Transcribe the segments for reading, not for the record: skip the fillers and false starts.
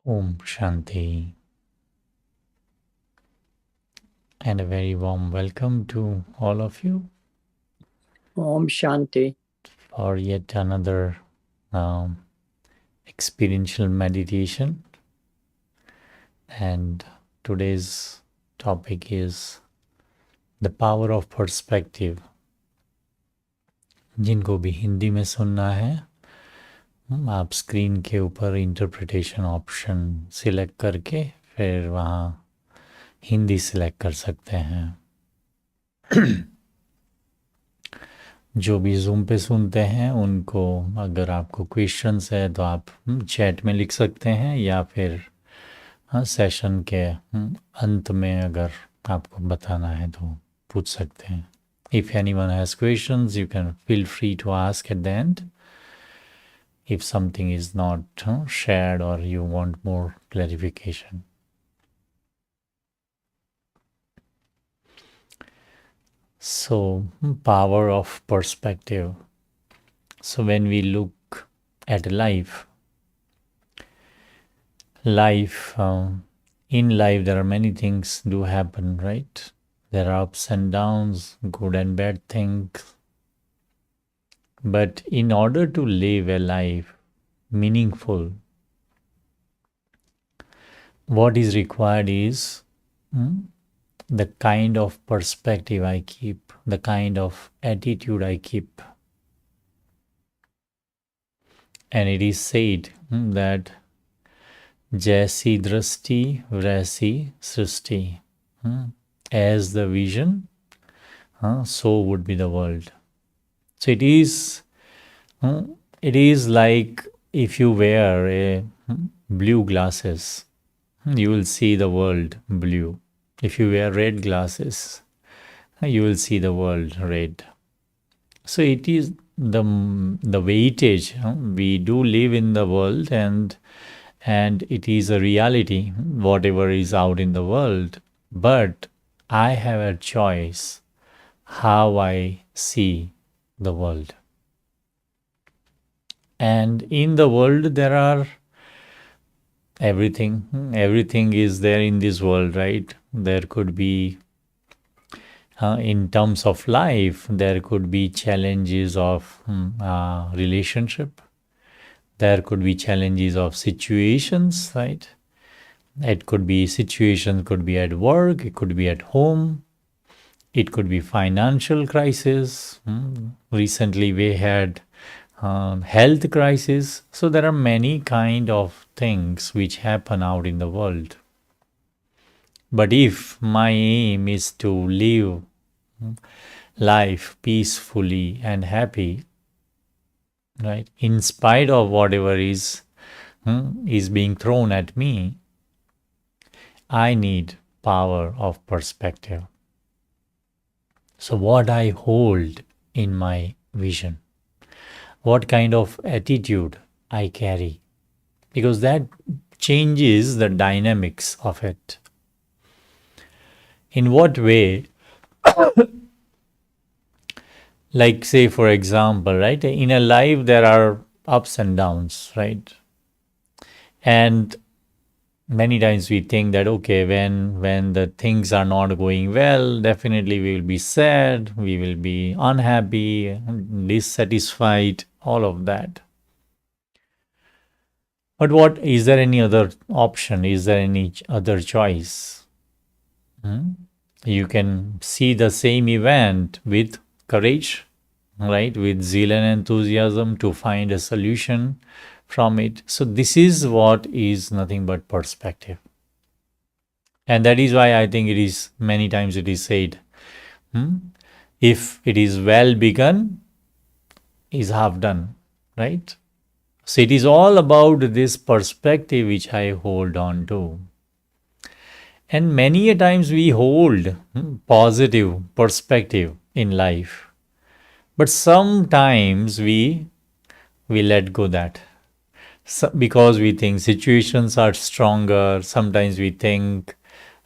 Om Shanti, and a very warm welcome to all of you Om Shanti. for yet another um, experiential meditation. And today's topic is the power of perspective. जिनको भी हिंदी में सुनना है आप screen के ऊपर interpretation option select करके फिर वहाँ हिंदी सिलेक्ट कर सकते हैं जो भी जूम पे सुनते हैं उनको अगर आपको क्वेश्चंस है तो आप चैट में लिख सकते हैं या फिर सेशन के अंत में अगर आपको बताना है तो पूछ सकते हैं. If anyone has questions, you can feel free to ask at the end. If something is not shared or you want more clarification. So, power of perspective. So, when we look at life, in life, there are many things do happen, right? There are ups and downs, good and bad things. But in order to live a life meaningful, what is required is the kind of perspective I keep, the kind of attitude I keep. And it is said that Jaisi drasti vrasi srishti. As the vision, so would be the world. So it is like if you wear a blue glasses, you will see the world blue. If you wear red glasses, you will see the world red. So it is the weightage. We do live in the world, and it is a reality, whatever is out in the world. But I have a choice how I see the world. And in the world, there are everything is there in this world, right? There could be in terms of life, there could be challenges of relationship, there could be challenges of situations, right? It could be situations, could be at work, it could be at home, it could be financial crisis. Recently we had health crisis. So there are many kind of things which happen out in the world. But if my aim is to live life peacefully and happy, right, in spite of whatever is being thrown at me, I need power of perspective. So what I hold in my vision, what kind of attitude I carry, because that changes the dynamics of it. In what way? Like, say, for example, right, in a life there are ups and downs, right? And many times we think that, okay, when the things are not going well, definitely we will be sad, we will be unhappy, dissatisfied, all of that. But what is there any other option? Is there any other choice? You can see the same event with courage, right? With zeal and enthusiasm to find a solution from it. So this is what is nothing but perspective. And that is why I think it is many times it is said, if it is well begun, is half done, right? So it is all about this perspective which I hold on to. And many a times we hold positive perspective in life. But sometimes we let go that. So, because we think situations are stronger. Sometimes we think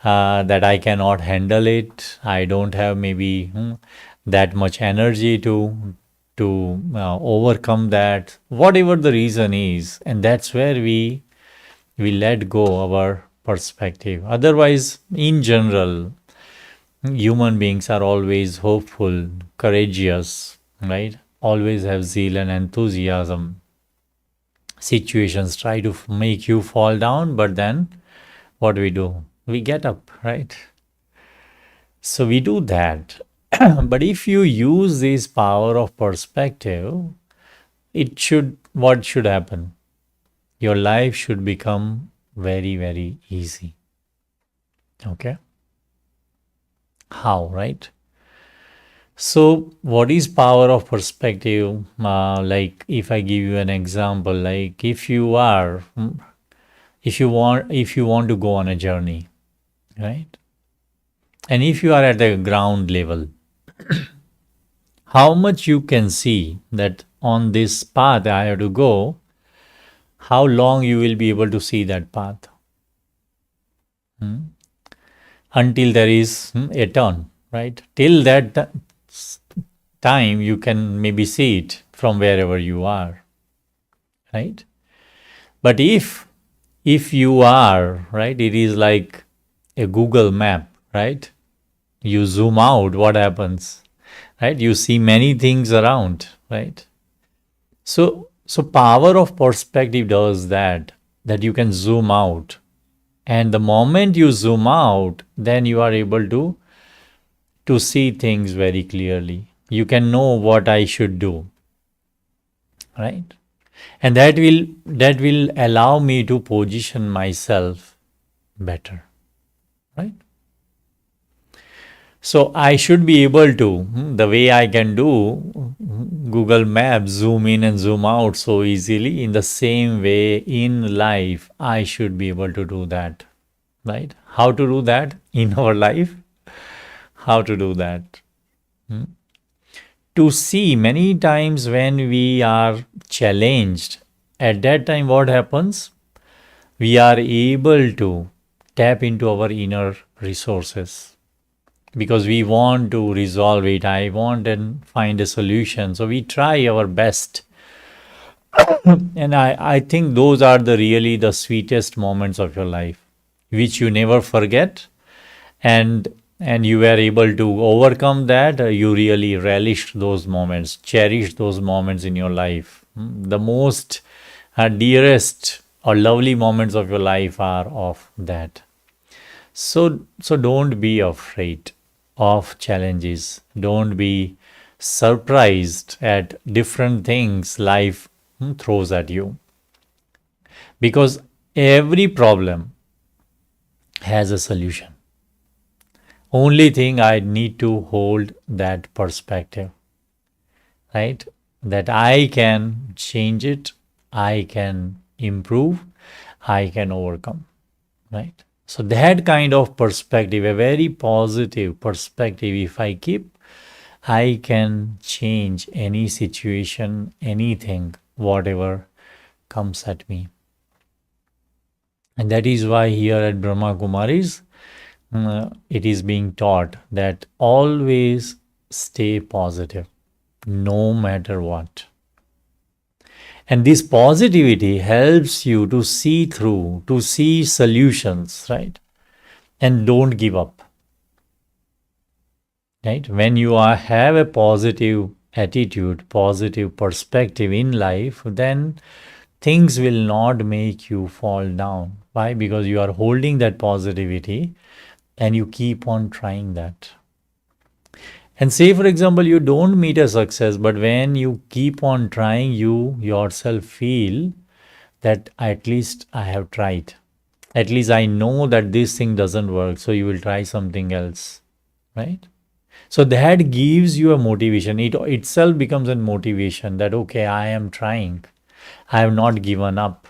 that I cannot handle it. I don't have maybe that much energy to overcome that, whatever the reason is. And that's where we we let go our perspective. Otherwise, in general, human beings are always hopeful, courageous, right? Always have zeal and enthusiasm. Situations try to make you fall down, but then what do? We get up, right? So we do that. But if you use this power of perspective, what should happen? Your life should become very, very easy. Okay? How, right? So, what is power of perspective? Like, if I give you an example, like if you want to go on a journey, right? And if you are at the ground level, how much you can see that on this path I have to go, how long you will be able to see that path? Until there is a turn, right? Till that time, you can maybe see it from wherever you are, right? But if you are, right, it is like a Google map, right? You zoom out, what happens, right? You see many things around, right? So power of perspective does that you can zoom out, and the moment you zoom out, then you are able to see things very clearly. You can know what I should do, right? And that will allow me to position myself better, right? So I should be able to, the way I can do Google Maps, zoom in and zoom out so easily, in the same way in life, I should be able to do that, right? How to do that in our life? How to do that? To see many times when we are challenged, at that time, what happens? We are able to tap into our inner resources because we want to resolve it. I want and find a solution. So we try our best. And I think those are the sweetest moments of your life, which you never forget. And you were able to overcome that. You really relished those moments, cherished those moments in your life. The most dearest or lovely moments of your life are of that. So don't be afraid of challenges. Don't be surprised at different things life throws at you. Because every problem has a solution. Only thing, I need to hold that perspective, right? That I can change it, I can improve, I can overcome, right? So that kind of perspective, a very positive perspective, if I keep, I can change any situation, anything, whatever comes at me. And that is why here at Brahma Kumaris, it is being taught that always stay positive, no matter what. And this positivity helps you to see through, to see solutions, right? And don't give up, right? When you have a positive attitude, positive perspective in life, then things will not make you fall down. Why? Because you are holding that positivity and you keep on trying that. And say, for example, you don't meet a success, but when you keep on trying, you yourself feel that at least I have tried. At least I know that this thing doesn't work, so you will try something else, right? So that gives you a motivation. It itself becomes a motivation that, okay, I am trying. I have not given up,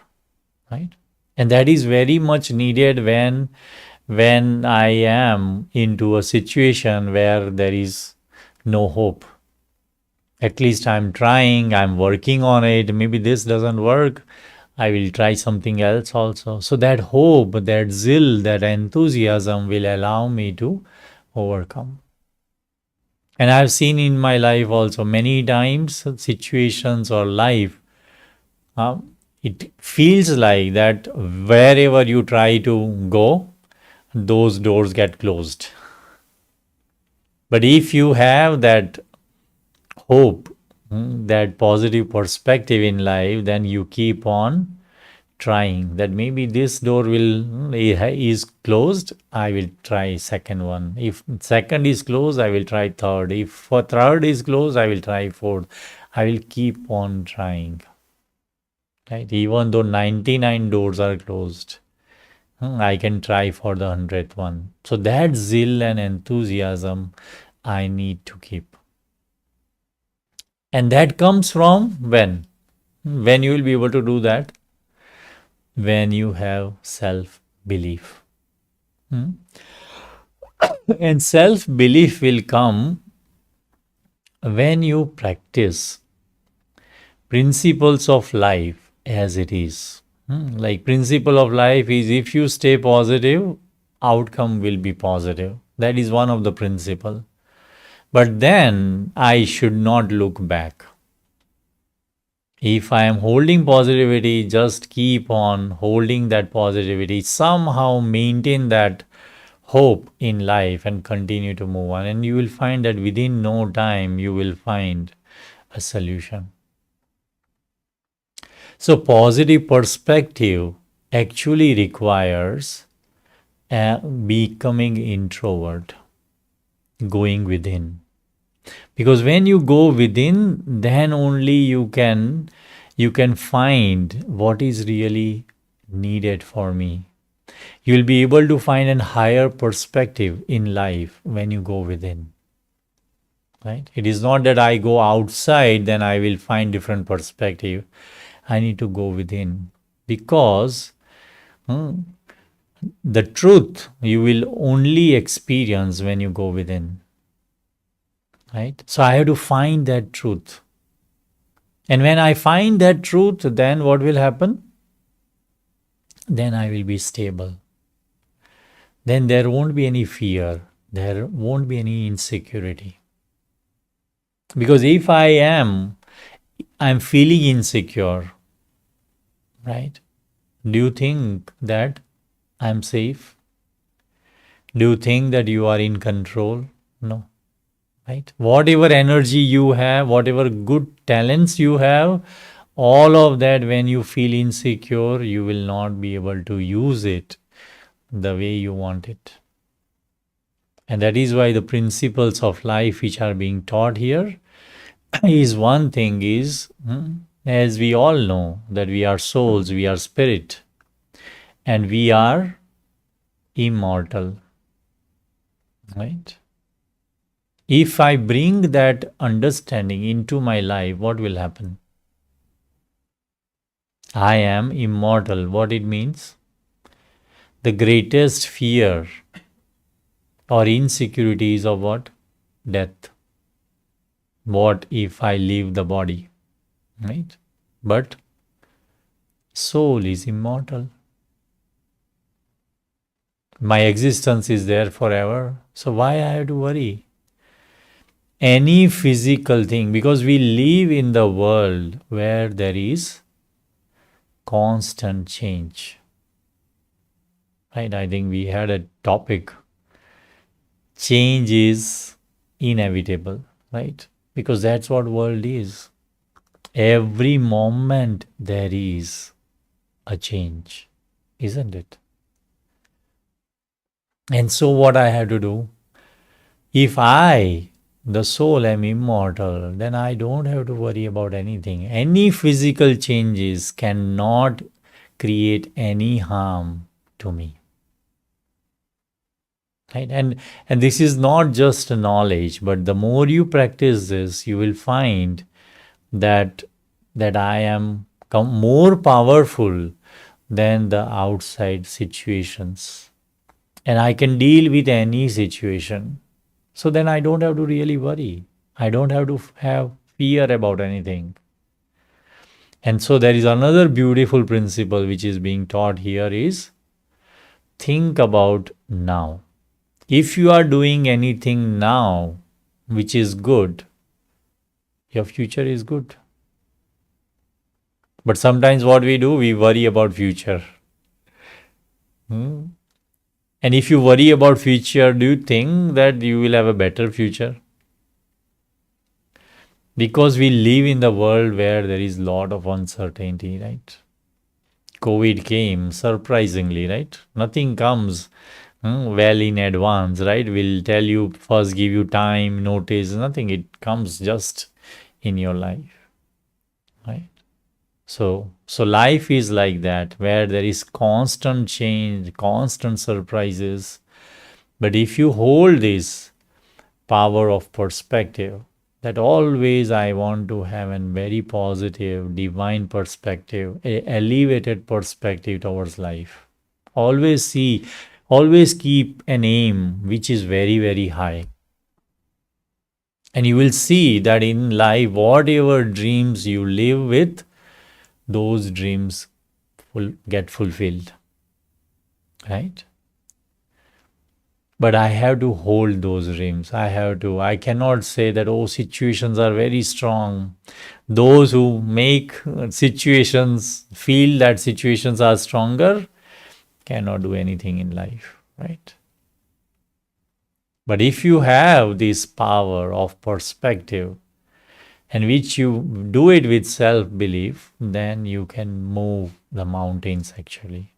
right? And that is very much needed when I am into a situation where there is no hope. At least I'm trying, I'm working on it. Maybe this doesn't work. I will try something else also. So that hope, that zeal, that enthusiasm will allow me to overcome. And I've seen in my life also many times situations or life, It feels like that wherever you try to go, those doors get closed. But if you have that hope, that positive perspective in life, then you keep on trying that maybe this door is closed, I will try second one. If second is closed, I will try third. If for third is closed, I will try fourth. I will keep on trying, right? Even though 99 doors are closed, I can try for the 100th one. So that zeal and enthusiasm I need to keep. And that comes from when you will be able to do that, when you have self belief. And self belief will come when you practice principles of life as it is. Like principle of life is if you stay positive, outcome will be positive. That is one of the principle. But then I should not look back. If I am holding positivity, just keep on holding that positivity. Somehow maintain that hope in life and continue to move on. And you will find that within no time, you will find a solution. So, positive perspective actually requires becoming introvert, going within. Because when you go within, then only you can find what is really needed for me. You will be able to find a higher perspective in life when you go within. Right? It is not that I go outside, then I will find different perspective. I need to go within because the truth you will only experience when you go within. Right? So I have to find that truth. And when I find that truth, then what will happen? Then I will be stable. Then there won't be any fear. There won't be any insecurity. Because if I'm feeling insecure, right? Do you think that I'm safe? Do you think that you are in control? No. Right? Whatever energy you have, whatever good talents you have, all of that, when you feel insecure, you will not be able to use it the way you want it. And that is why the principles of life which are being taught here is one thing is, as we all know, that we are souls, we are spirit, and we are immortal. Right? If I bring that understanding into my life, what will happen? I am immortal. What it means? The greatest fear or insecurity is of what? Death. What if I leave the body? Right? But soul is immortal. My existence is there forever. So why I have to worry? Any physical thing, because we live in the world where there is constant change. Right? I think we had a topic. Change is inevitable, right? Because that's what world is. Every moment there is a change, isn't it? And so what I have to do, if I, the soul, am immortal, then I don't have to worry about anything. Any physical changes cannot create any harm to me. Right? And this is not just knowledge, but the more you practice this, you will find that I am more powerful than the outside situations. And I can deal with any situation. So then I don't have to really worry. I don't have to have fear about anything. And so there is another beautiful principle which is being taught here is think about now. If you are doing anything now which is good, your future is good. But sometimes what we do, we worry about future. Hmm? And if you worry about future, do you think that you will have a better future? Because we live in the world where there is a lot of uncertainty, right? COVID came surprisingly, right? Nothing comes well in advance, right? We'll tell you first, give you time, notice, nothing. It comes just in your life, right? So life is like that, where there is constant change, constant surprises. But if you hold this power of perspective, that always I want to have a very positive, divine perspective, a elevated perspective towards life. Always see, always keep an aim which is very, very high. And you will see that in life, whatever dreams you live with, those dreams will get fulfilled. Right? But I have to hold those dreams. I cannot say that, oh, situations are very strong. Those who make situations feel that situations are stronger cannot do anything in life, right? But if you have this power of perspective and which you do it with self belief, then you can move the mountains actually.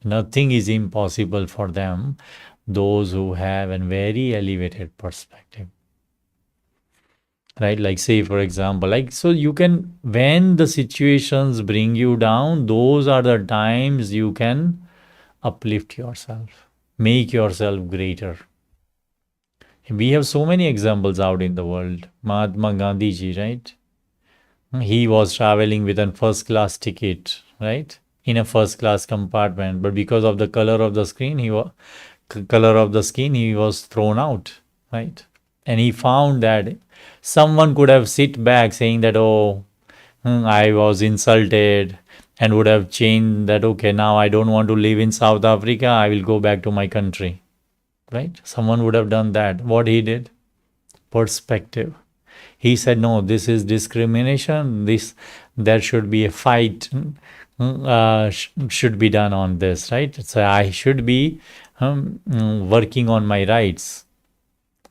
Nothing is impossible for them, those who have a very elevated perspective. Right? Like, say, for example, like, so you can, when the situations bring you down, those are the times you can uplift yourself, make yourself greater. We have so many examples out in the world. Mahatma Gandhi ji, right? He was traveling with a first class ticket, right? In a first class compartment, but because of the color of the screen, color of the skin, he was thrown out, right? And he found that someone could have sit back saying that, oh, I was insulted, and would have changed that, okay, now I don't want to live in South Africa, I will go back to my country, right? Someone would have done that. What he did? Perspective. He said, no, this is discrimination. There should be a fight, should be done on this, right? So I should be working on my rights.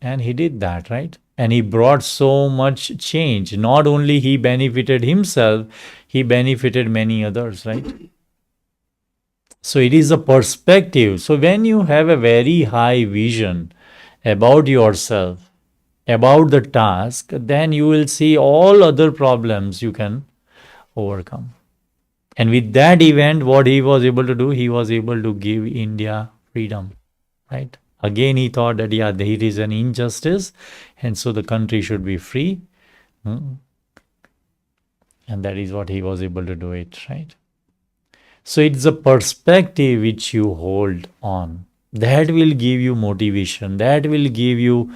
And he did that, right? And he brought so much change. Not only he benefited himself, he benefited many others, right? So it is a perspective. So when you have a very high vision about yourself, about the task, then you will see all other problems you can overcome. And with that event, what he was able to do, he was able to give India freedom, right? Again, he thought that, yeah, there is an injustice, and so the country should be free. And that is what he was able to do it, right? So it's a perspective which you hold on. That will give you motivation. That will give you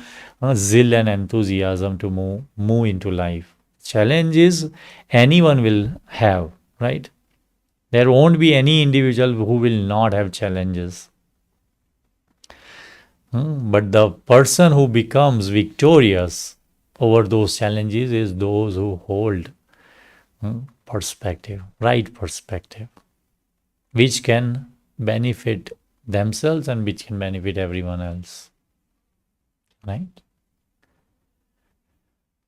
zeal and enthusiasm to move into life. Challenges anyone will have, right? There won't be any individual who will not have challenges. But the person who becomes victorious over those challenges is those who hold perspective, right perspective, which can benefit themselves and which can benefit everyone else. Right?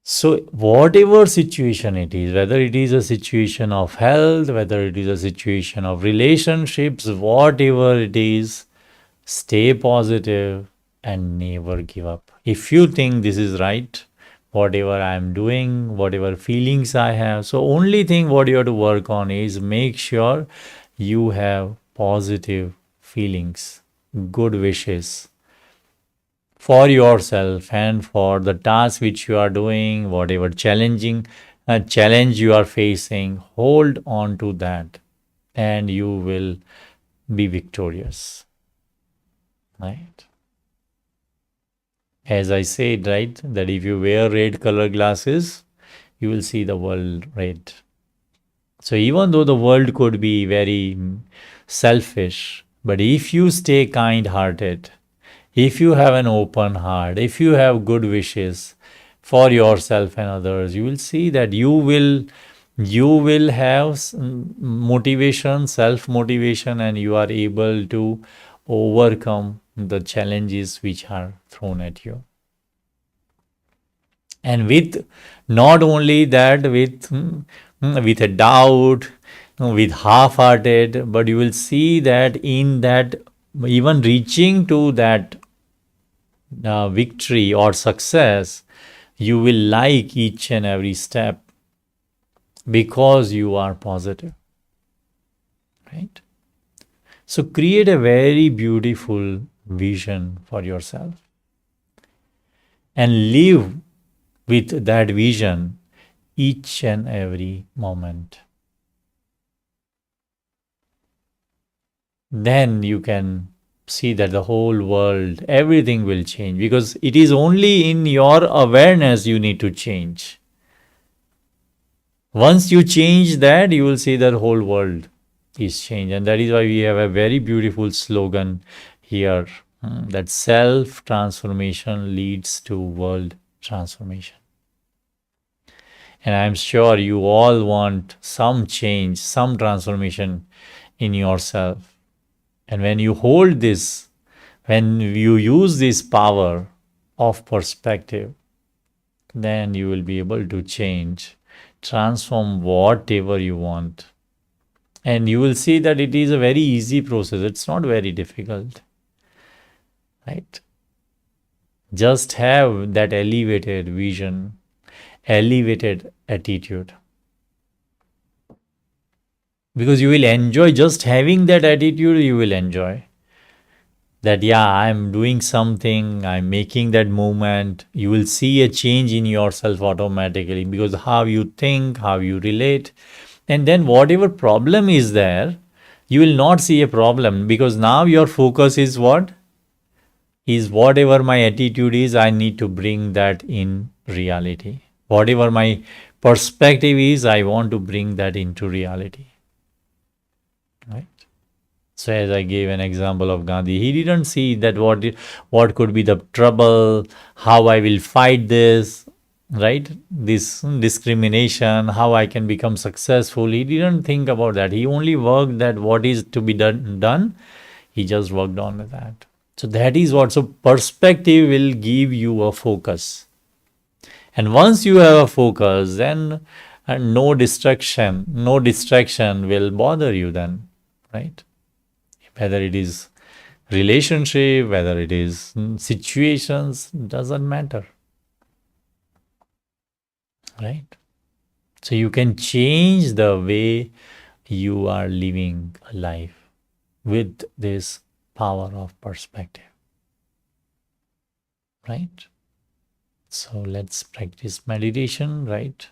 So, whatever situation it is, whether it is a situation of health, whether it is a situation of relationships, whatever it is, stay positive and never give up. If you think this is right, whatever I am doing, whatever feelings I have, so only thing what you have to work on is make sure you have positive feelings, good wishes for yourself and for the task which you are doing, whatever challenge you are facing. Hold on to that and you will be victorious, right? As I said, right, that if you wear red color glasses, you will see the world red. So even though the world could be very selfish, but if you stay kind hearted, if you have an open heart, if you have good wishes for yourself and others, you will see that you will you will have motivation, self motivation, and you are able to overcome the challenges which are thrown at you. And with not only that, with a doubt, with half-hearted, but you will see that in that, even reaching to that victory or success, you will like each and every step because you are positive, right? So create a very beautiful vision for yourself and live with that vision each and every moment. Then you can see that the whole world, everything will change, because it is only in your awareness you need to change. Once you change that, you will see that whole world is changed. And that is why we have a very beautiful slogan here, that self transformation leads to world transformation. And I'm sure you all want some change, some transformation in yourself. And when you hold this, when you use this power of perspective, then you will be able to change, transform whatever you want. And you will see that it is a very easy process. It's not very difficult, right? Just have that elevated vision, elevated attitude. Because you will enjoy just having that attitude, you will enjoy that, yeah, I'm doing something, I'm making that movement. You will see a change in yourself automatically, because how you think, how you relate. And then whatever problem is there, you will not see a problem, because now your focus is what? Is whatever my attitude is, I need to bring that in reality. Whatever my perspective is, I want to bring that into reality. Right? So as I gave an example of Gandhi, he didn't see that what could be the trouble, how I will fight this, right? This discrimination, how I can become successful. He didn't think about that. He only worked that what is to be done. He just worked on that. So that is what. So perspective will give you a focus. And once you have a focus, then no distraction will bother you then, right? Whether it is relationship, whether it is situations, doesn't matter, right? So you can change the way you are living a life with this power of perspective, right? So let's practice meditation, right?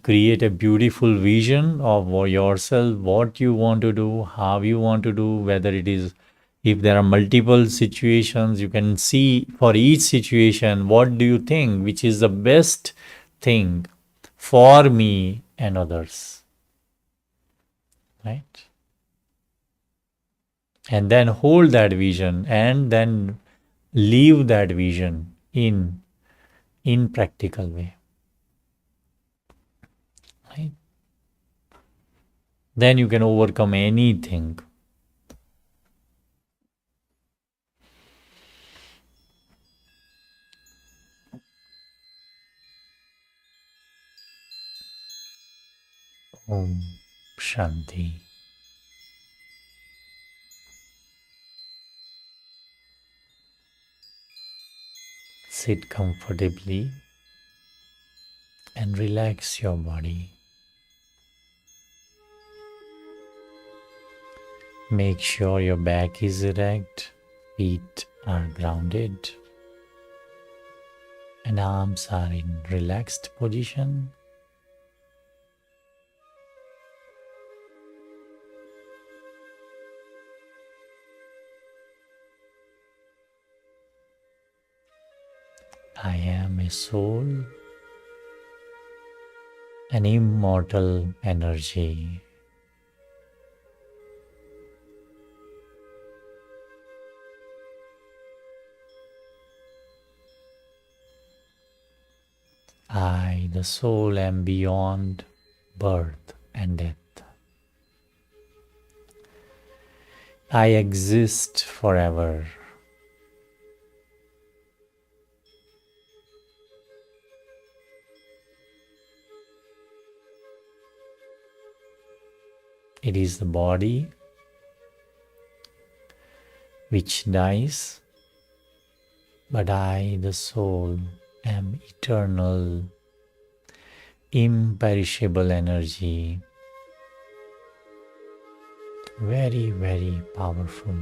Create a beautiful vision of yourself, what you want to do, how you want to do, whether it is, if there are multiple situations, you can see for each situation, what do you think, which is the best thing for me and others, right? And then hold that vision and then live that vision in practical way, right? Then you can overcome anything. Om Shanti. Sit comfortably and relax your body. Make sure your back is erect, feet are grounded, and arms are in relaxed position. I am a soul, an immortal energy. I the soul, am beyond birth and death. I exist forever. It is the body which dies, but I, the soul, am eternal, imperishable energy, very, very powerful.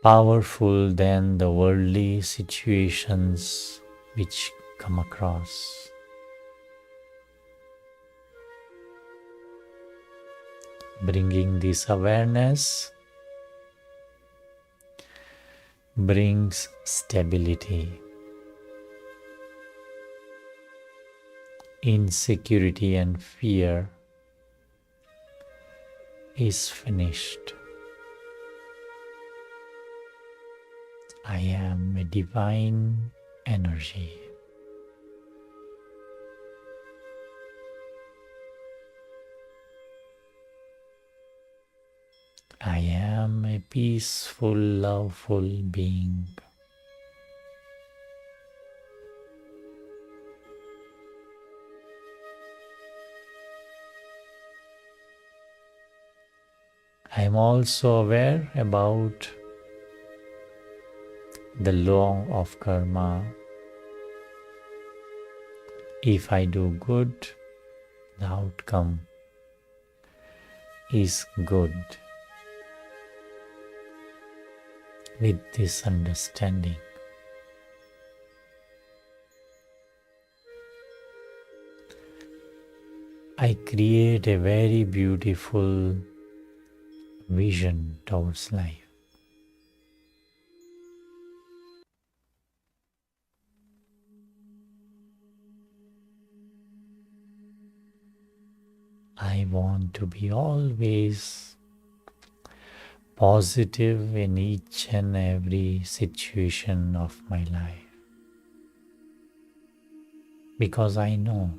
Powerful than the worldly situations which come across. Bringing this awareness brings stability. Insecurity and fear is finished. I am a divine energy. I am a peaceful, loveful being. I am also aware about the law of karma. If I do good, the outcome is good. With this understanding, I create a very beautiful vision towards life. I want to be always positive in each and every situation of my life, because I know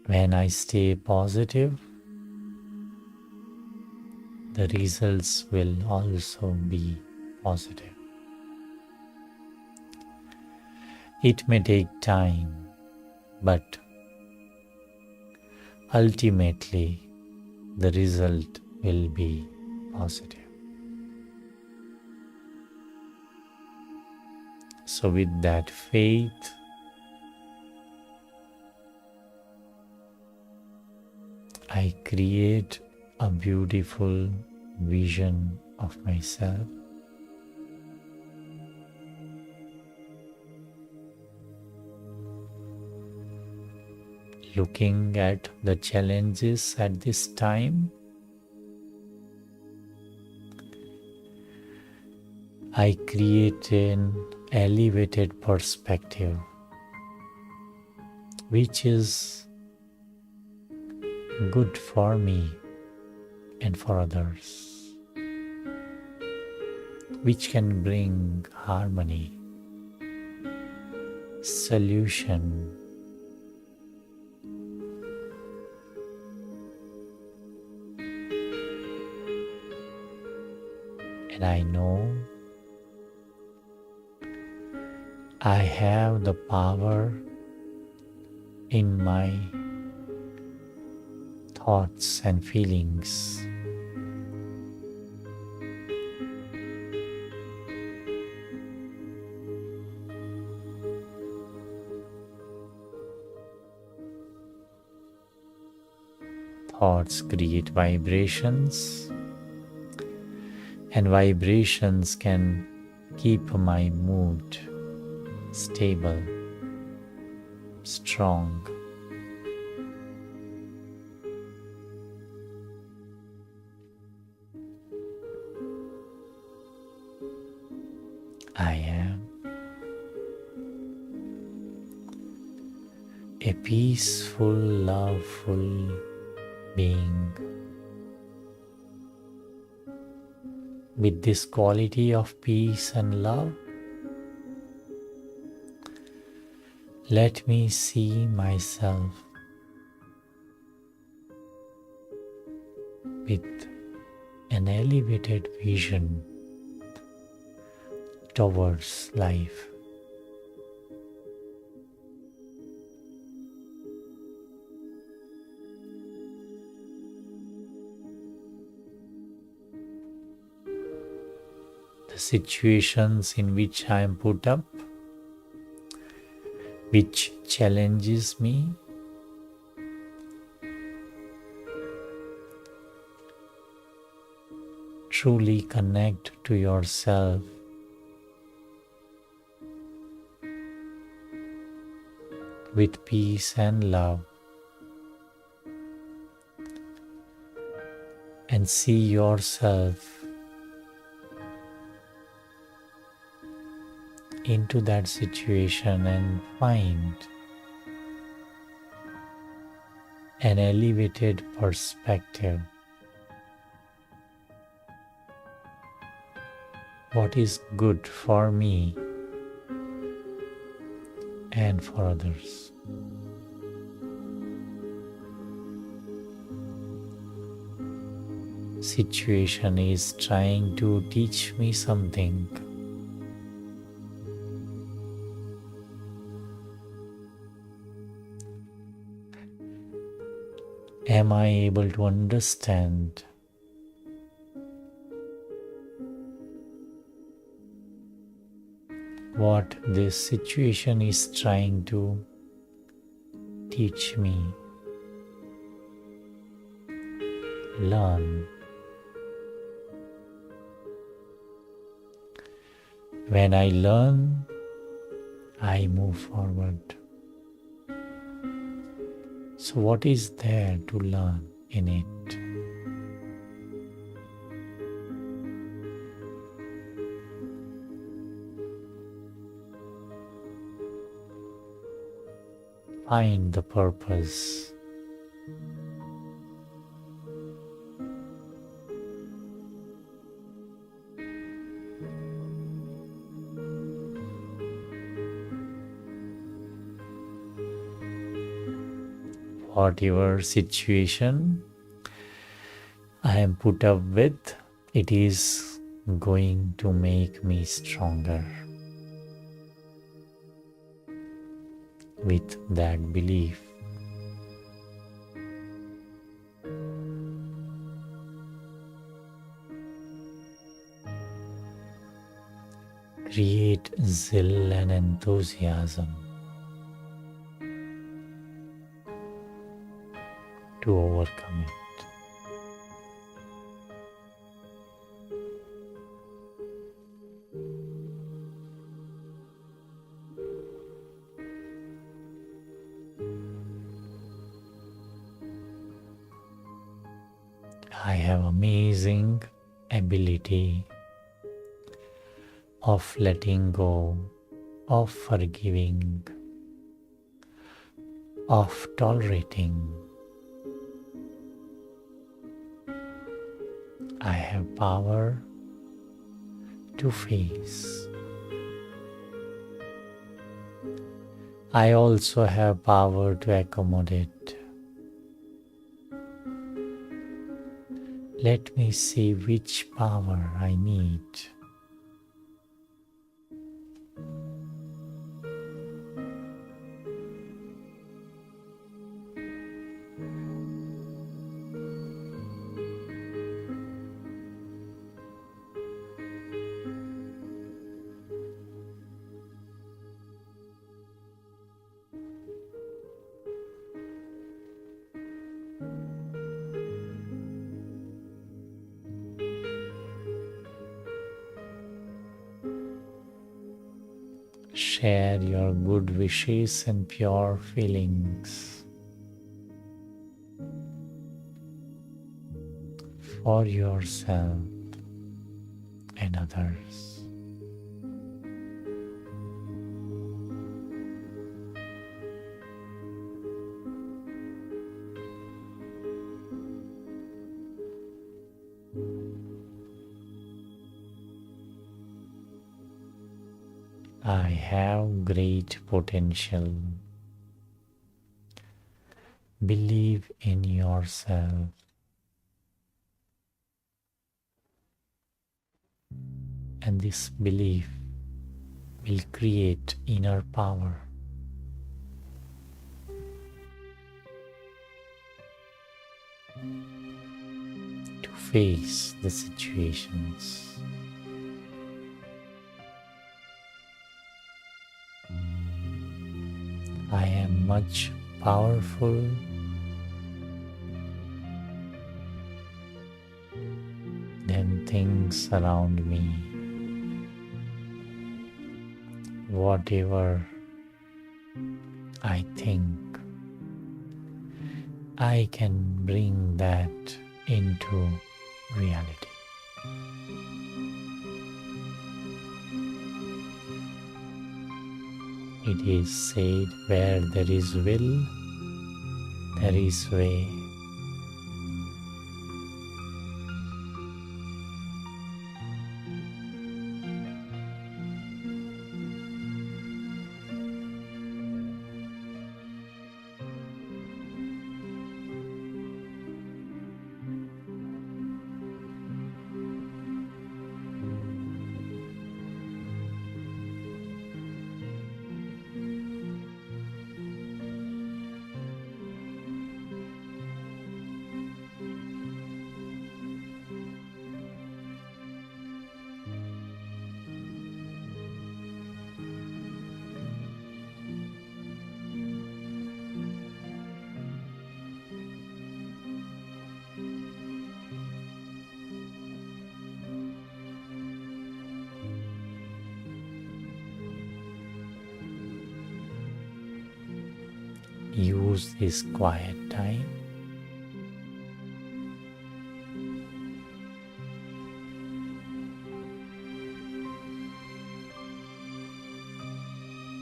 when I stay positive, the results will also be positive. It may take time, but ultimately the result will be positive. So with that faith, I create a beautiful vision of myself. Looking at the challenges at this time, I create an elevated perspective, which is good for me and for others, which can bring harmony, solution, and I know I have the power in my thoughts and feelings. Thoughts create vibrations, and vibrations can keep my mood stable, strong. I am a peaceful, loveful being. with this quality of peace and love, let me see myself with an elevated vision towards life. The situations in which I am put up, which challenges me, truly connect to yourself with peace and love, and see yourself into that situation and find an elevated perspective. What is good for me and for others. Situation is trying to teach me something. Am I able to understand what this situation is trying to teach me? Learn. When I learn, I move forward. So, what is there to learn in it? Find the purpose. Whatever situation I am put up with, it is going to make me stronger. With that belief, create zeal and enthusiasm to overcome it. I have amazing ability of letting go, of forgiving, of tolerating. I have power to face. I also have power to accommodate. Let me see which power I need. Share your good wishes and pure feelings for yourself and others. I have great potential. Believe in yourself. And this belief will create inner power to face the situations. I am much powerful than things around me. Whatever I think, I can bring that into reality. It is said, where there is will, there is way. Use this quiet time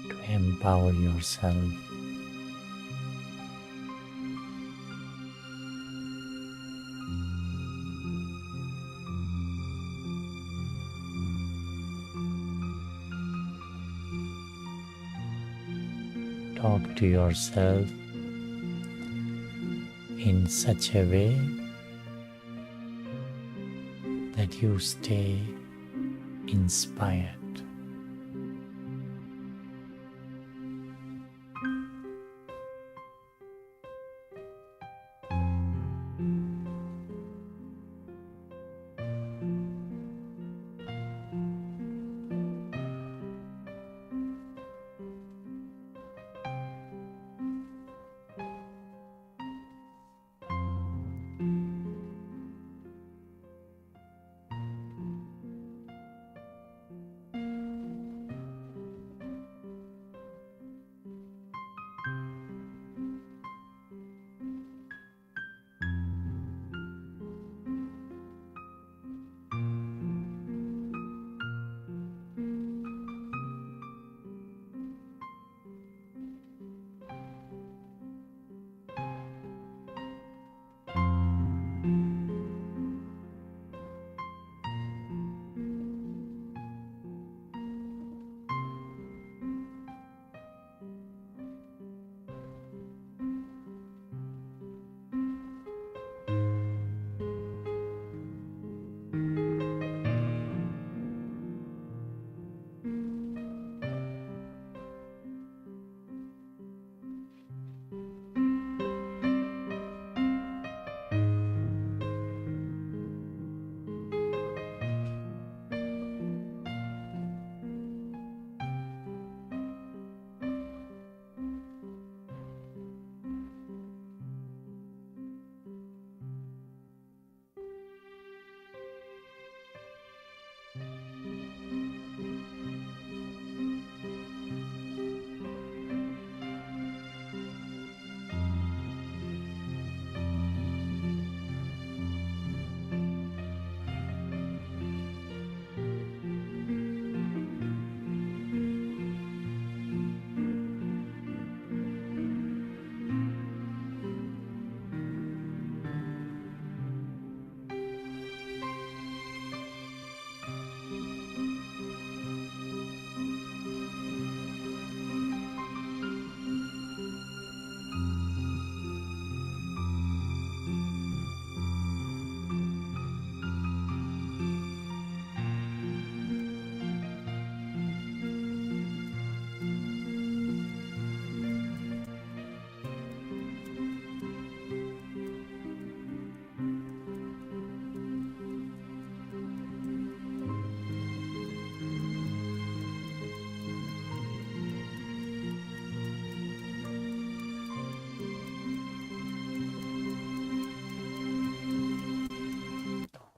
to empower yourself. Talk to yourself in such a way that you stay inspired.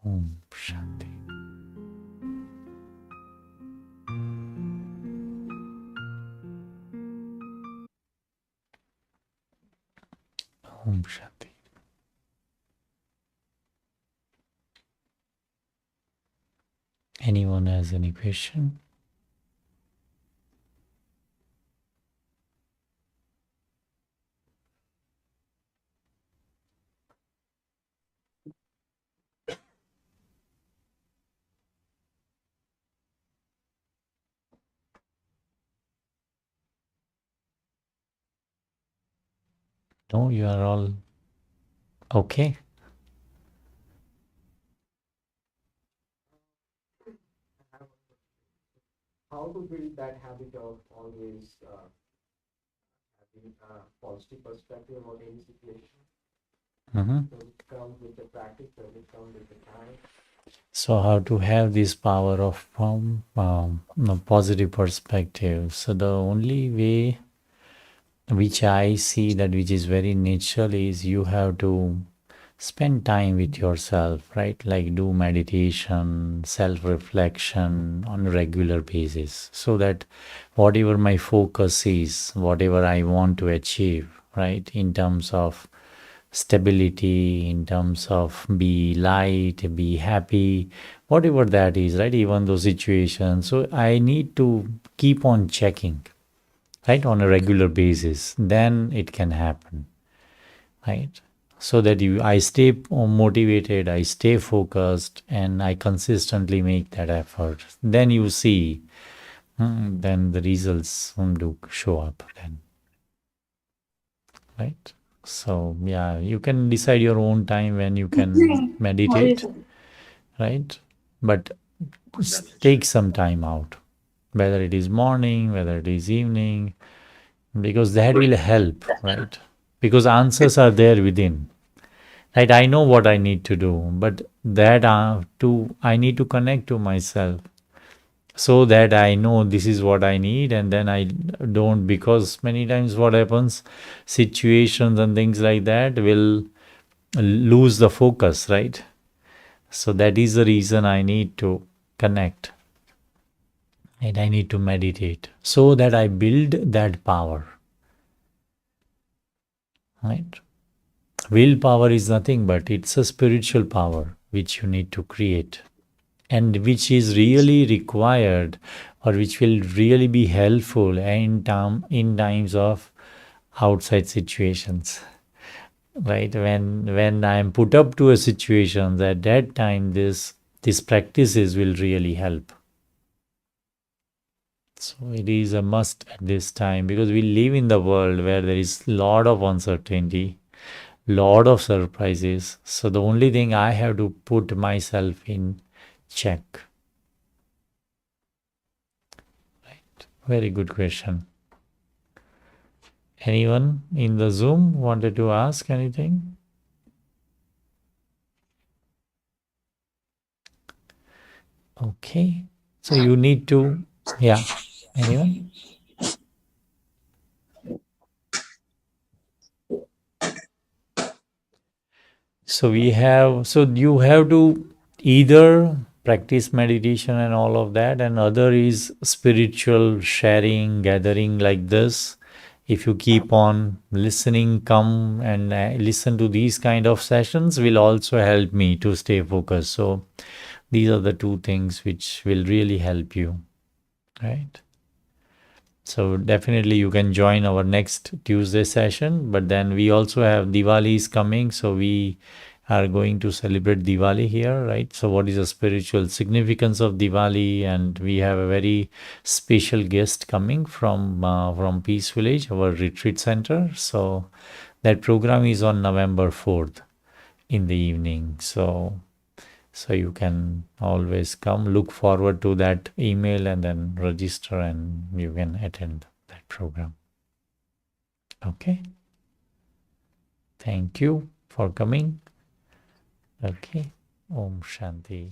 Om Shanti. Om Shanti. Anyone has any question? No, you are all okay. How to build that habit of always having a positive perspective about any situation? Mhm. Does it come with the practice? Does it come with the time? So, how to have this power of positive perspective? So, the only way which I see that which is very natural is you have to spend time with yourself, right? Like do meditation, self reflection on a regular basis so that whatever my focus is, whatever I want to achieve, right, in terms of stability, in terms of be light, be happy, whatever that is, right, even those situations. So I need to keep on checking, right, on a regular basis, then it can happen, right? So that I stay motivated, I stay focused, and I consistently make that effort. Then you see, then the results do show up then, right? So yeah, you can decide your own time when you can meditate, right? But take some time out, whether it is morning, whether it is evening, because that will help, right? Because answers are there within, right? I know what I need to do, but that I need to connect to myself so that I know this is what I need, and then I don't, because many times what happens, situations and things like that will lose the focus, right? So that is the reason I need to connect and I need to meditate so that I build that power, right? Willpower is nothing but it's a spiritual power which you need to create and which is really required or which will really be helpful in times of outside situations, right? When I am put up to a situation, at that time these practices will really help. So it is a must at this time because we live in the world where there is lot of uncertainty, lot of surprises. So the only thing I have to put myself in check. Very good question. Anyone in the Zoom wanted to ask anything? Okay. So you need to, yeah. Anyone? So you have to either practice meditation and all of that, and other is spiritual sharing, gathering like this. If you keep on listening, come and listen to these kind of sessions will also help me to stay focused. So these are the two things which will really help you, right? So definitely you can join our next Tuesday session. But then we also have Diwali is coming, so we are going to celebrate Diwali here, right? So what is the spiritual significance of Diwali? And we have a very special guest coming from Peace Village, our retreat center. So that program is on November 4th in the evening. So you can always come, look forward to that email and then register and you can attend that program. Okay. Thank you for coming. Okay. Om Shanti.